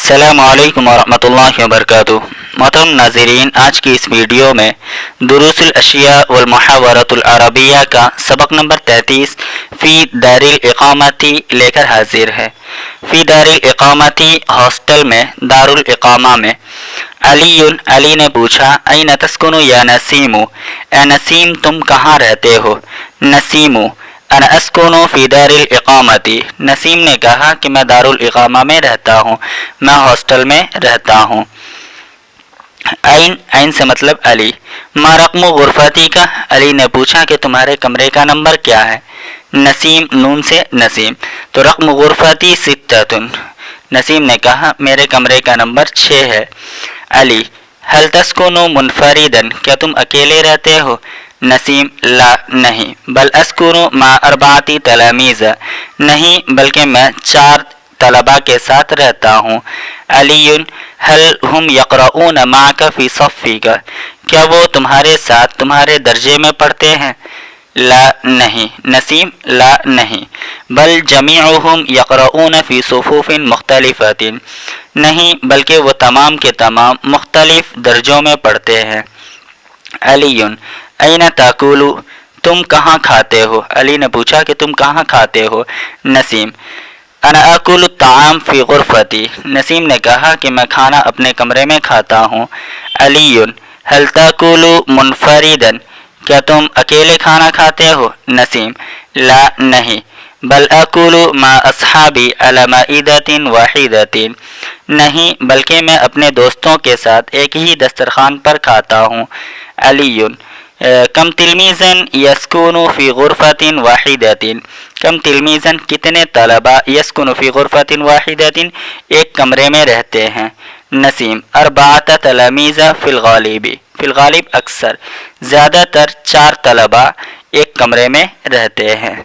अस्सलामु अलैकुम वरहमतुल्लाहि वबरकातुहू। मोहतरम नाज़रीन, आज की इस वीडियो में दुरूसुल अशिया वल मुहावरतुल अरबिया का सबक नंबर 33 फ़ी दारिल इक़ामती लेकर हाजिर है। फ़ी दारिल इक़ामती हॉस्टल में, दारुल इक़ामा में। अली ने पूछा, ऐन तस्कुनु या नसीमु, ए नसीम तुम कहाँ रहते हो? नसीमु अन अस्कुनु फ़ी दारिल इक़ामती, नसीम ने कहा कि मैं दारुल इक़ामा में रहता हूँ, मैं हॉस्टल में रहता हूँ। ऐन से मतलब अली। मा रक़्मु गुरफ़ती का, अली ने पूछा कि तुम्हारे कमरे का नंबर क्या है? नसीम नून से नसीम, तो रक़्म गुरफ़ती सित्ततुन, नसीम ने कहा मेरे कमरे का नंबर 6 है। अली हल तस्कुनु मुनफरिदन, क्या तुम अकेले रहते हो? नसीम ला नहीं, बल अस्कुनु मा अरबाती तलामीज़, नहीं बल्कि मैं 4 तलबा के साथ रहता हूँ। अलीयुन हल हुम यक़रऊन माका फ़ी सफ़्फ़िका, क्या वो तुम्हारे साथ तुम्हारे दर्जे में पढ़ते हैं? ला नहीं, नसीम ला नहीं, बल जमीउहुम यक़रऊन फ़ी सुफ़ूफ़िन मुख़्तलिफ़तिन, नहीं बल्कि वो तमाम के तमाम मुख्तलिफ दर्जों में पढ़ते हैं। अलीयुन ऐन ताकुलु, तुम कहाँ खाते हो? अली ने पूछा कि तुम कहाँ खाते हो? नसीम अना आकुलु ताम फ़ी गुरफ़ती, नसीम ने कहा कि मैं खाना अपने कमरे में खाता हूँ। अलीयुन हल ताकुलु मुनफरिदन, क्या तुम अकेले खाना खाते हो? नसीम ला नहीं, बल आकुलु मा अस्हाबी अला माइदतिन वाहिदतिन, नहीं बल्कि मैं अपने दोस्तों के साथ एक ही दस्तरखान पर खाता हूँ। अलीयुन कम तिलमीज़न यस्कुनु फ़ी गुरफ़तिन वाहिदतिन, कम तिलमीज़न कितने तलबा यस्कुनु फ़ी गुरफ़तिन वाहिदतिन एक कमरे में रहते हैं। नसीम अरबात तलामीज़ा फ़िल गालिबी, फ़िल गालिब अक्सर, ज़्यादातर 4 तलबा एक कमरे में रहते हैं।